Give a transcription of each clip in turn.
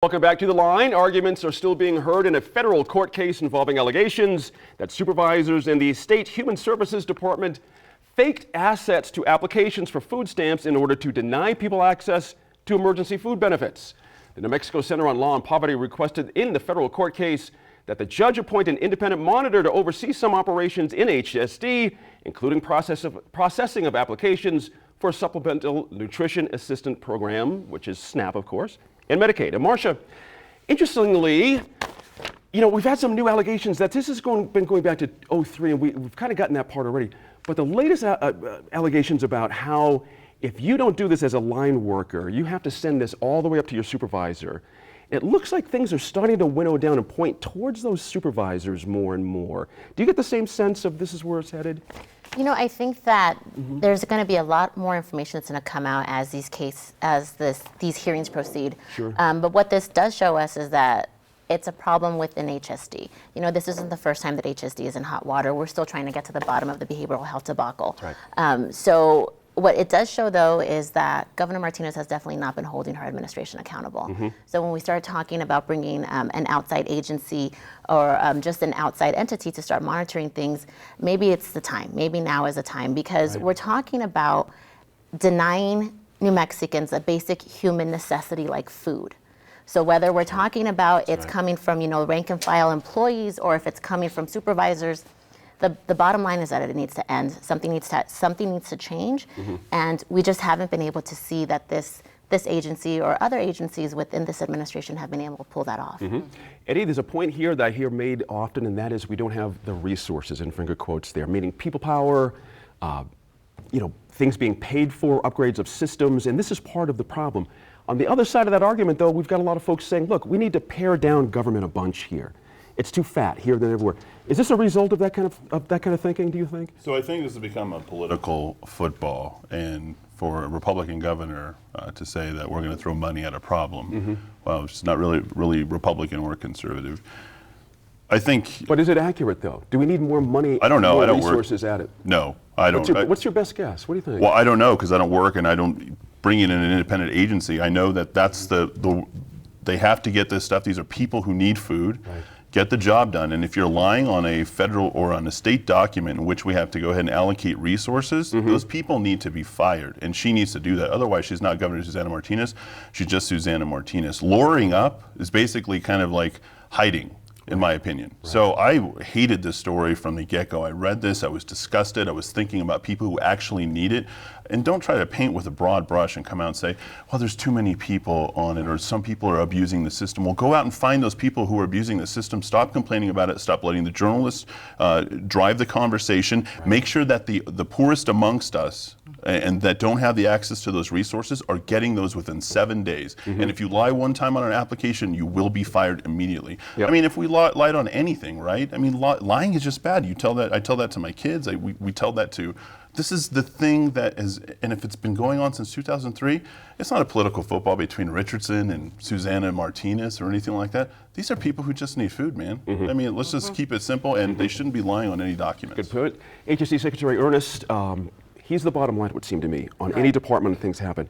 Welcome back to The Line. Arguments are still being heard in a federal court case involving allegations that supervisors in the State Human Services Department faked assets to applications for food stamps in order to deny people access to emergency food benefits. The New Mexico Center on Law and Poverty requested in the federal court case that the judge appoint an independent monitor to oversee some operations in HSD, including processing of applications for a Supplemental Nutrition Assistance Program, which is SNAP, of course, and Medicaid. And Marcia, interestingly, we've had some new allegations that this has been going back to 2003, and we've kind of gotten that part already. But the latest allegations about how if you don't do this as a line worker, you have to send this all the way up to your supervisor. It looks like things are starting to winnow down and point towards those supervisors more and more. Do you get the same sense of this is where it's headed? I think that there's going to be a lot more information that's going to come out as these hearings proceed. Sure. But what this does show us is that it's a problem within HSD. This isn't the first time that HSD is in hot water. We're still trying to get to the bottom of the behavioral health debacle. Right. So what it does show, though, is that Governor Martinez has definitely not been holding her administration accountable. So when we start talking about bringing an outside agency or just an outside entity to start monitoring things, maybe it's the time. Maybe now is the time, because we're talking about denying New Mexicans a basic human necessity like food. So whether we're talking about it's coming from rank and file employees or if it's coming from supervisors, the bottom line is that it needs to end. Something needs to change, and we just haven't been able to see that this agency or other agencies within this administration have been able to pull that off. Eddie, there's a point here that I hear made often, and that is we don't have the resources, in finger quotes there, meaning people power, things being paid for, upgrades of systems, and this is part of the problem. On the other side of that argument, though, we've got a lot of folks saying, look, we need to pare down government a bunch here. It's too fat here, there, everywhere. Is this a result of that kind of thinking, do you think? So I think this has become a political football, and for a Republican governor to say that we're going to throw money at a problem, well, it's not really Republican or conservative. I think. But is it accurate, though? Do we need more money? I don't know. More I don't resources at it? No, I don't. What's your best guess? What do you think? Well, I don't know, because I don't work and I don't bring in an independent agency. I know that that's they have to get this stuff. These are people who need food. Right. Get the job done. And if you're relying on a federal or on a state document in which we have to go ahead and allocate resources, those people need to be fired. And she needs to do that. Otherwise, she's not Governor Susana Martinez. She's just Susana Martinez. Luring up is basically kind of like hiding, in my opinion. Right. So I hated this story from the get-go. I read this, I was disgusted, I was thinking about people who actually need it. And don't try to paint with a broad brush and come out and say, well, there's too many people on it, or some people are abusing the system. Well, go out and find those people who are abusing the system. Stop complaining about it. Stop letting the journalists drive the conversation. Right. Make sure that the poorest amongst us and that don't have the access to those resources are getting those within 7 days. And if you lie one time on an application, you will be fired immediately. Yep. I mean, if we lied on anything, right? I mean, lying is just bad. I tell that to my kids. We tell that to. This is the thing that is, and if it's been going on since 2003, it's not a political football between Richardson and Susana Martinez or anything like that. These are people who just need food, man. I mean, let's just keep it simple, and they shouldn't be lying on any documents. Good point. HSD Secretary Ernest, he's the bottom line, it would seem to me, on any department when things happen.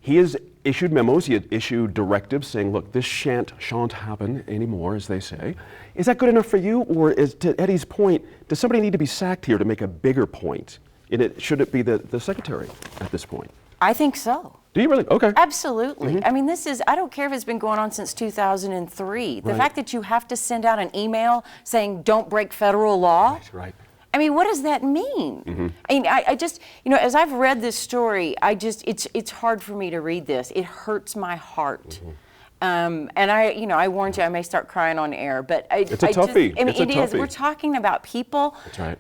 He has issued memos, he had issued directives saying, look, this shan't happen anymore, as they say. Is that good enough for you, or is, to Eddie's point, does somebody need to be sacked here to make a bigger point? Should it be the secretary at this point? I think so. Do you really? Okay. Absolutely. I mean, I don't care if it's been going on since 2003. The fact that you have to send out an email saying don't break federal law. Right. I mean, what does that mean? I mean, I just, as I've read this story, it's hard for me to read this. It hurts my heart. And I warned you, I may start crying on air, but it's a toughie. It is. We're talking about people. That's right.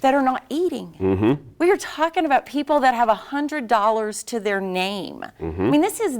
That are not eating. We are talking about people that have $100 to their name. I mean, this is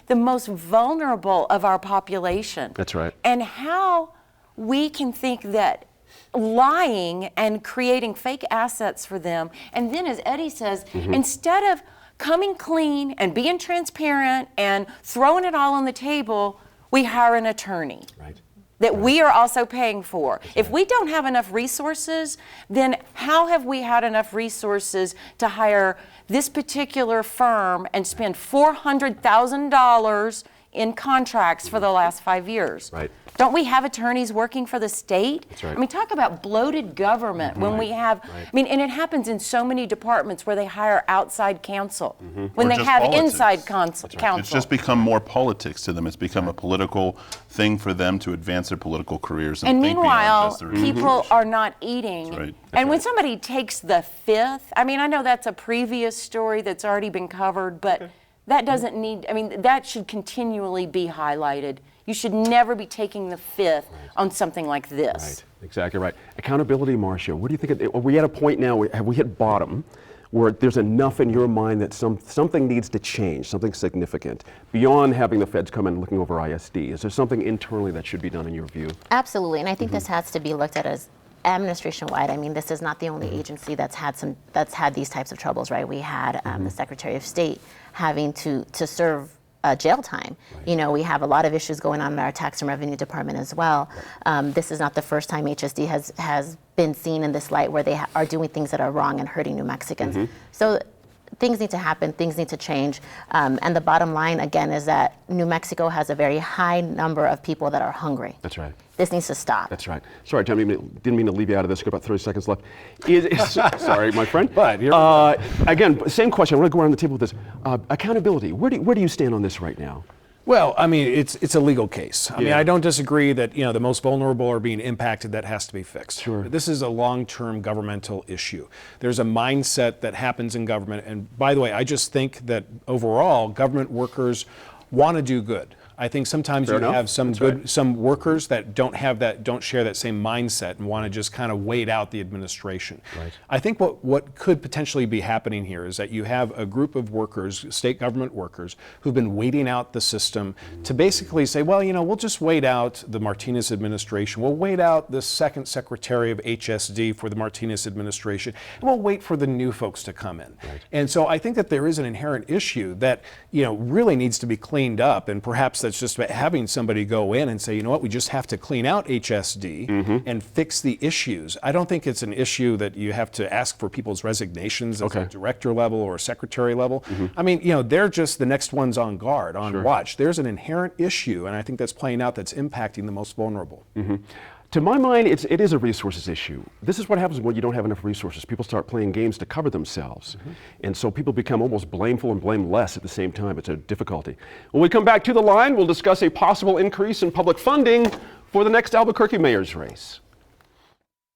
the most vulnerable of our population. That's right. And how we can think that lying and creating fake assets for them, and then as Eddie says, instead of coming clean and being transparent and throwing it all on the table, we hire an attorney. Right. That we are also paying for. If we don't have enough resources, then how have we had enough resources to hire this particular firm and spend $400,000 in contracts for the last 5 years. Right. Don't we have attorneys working for the state? That's right. I mean, talk about bloated government when we have, I mean, and it happens in so many departments where they hire outside counsel, when Or they just have politics. inside counsel. It's just become more politics to them. It's become a political thing for them to advance their political careers And think beyond meanwhile, just their people are not eating. That's right. And when somebody takes the fifth, I mean, I know that's a previous story that's already been covered, but that doesn't need, I mean, that should continually be highlighted. You should never be taking the fifth on something like this. Right, exactly right. Accountability, Marcia, what do you think? Are we at a point now, have we hit bottom, where there's enough in your mind that something needs to change, something significant, beyond having the feds come in and looking over ISD? Is there something internally that should be done in your view? Absolutely, and I think this has to be looked at as administration-wide. I mean, this is not the only agency that's had these types of troubles, right? We had the Secretary of State having to serve jail time. You know, we have a lot of issues going on in our Tax and Revenue Department as well. This is not the first time HSD has been seen in this light where they are doing things that are wrong and hurting New Mexicans. So things need to happen, things need to change. And the bottom line, again, is that New Mexico has a very high number of people that are hungry. That's right. This needs to stop. That's right. Sorry, John, didn't mean to leave you out of this. We've got about 30 seconds left. Sorry, my friend. But here again, same question. I want to go around the table with this. Accountability. Where do you stand on this right now? Well, I mean, it's a legal case. I mean, I don't disagree that, you know, the most vulnerable are being impacted. That has to be fixed. Sure. But this is a long-term governmental issue. There's a mindset that happens in government. And by the way, I just think that overall, government workers want to do good. I think sometimes Fair you enough. have some That's some workers that don't share that same mindset and want to just kind of wait out the administration. Right. I think what could potentially be happening here is that you have a group of workers, state government workers, who've been waiting out the system to basically say, well, you know, we'll just wait out the Martinez administration. We'll wait out the second secretary of HSD for the Martinez administration, and we'll wait for the new folks to come in. Right. And so I think that there is an inherent issue that, you know, really needs to be cleaned up, and perhaps that's just about having somebody go in and say, you know what, we just have to clean out HSD and fix the issues. I don't think it's an issue that you have to ask for people's resignations at a director level or a secretary level. I mean, you know, they're just the next ones on guard, on watch. There's an inherent issue, and I think that's playing out that's impacting the most vulnerable. To my mind, it is a resources issue. This is what happens when you don't have enough resources. People start playing games to cover themselves. And so people become almost blameful and blameless at the same time. It's a difficulty. When we come back to the line, we'll discuss a possible increase in public funding for the next Albuquerque mayor's race.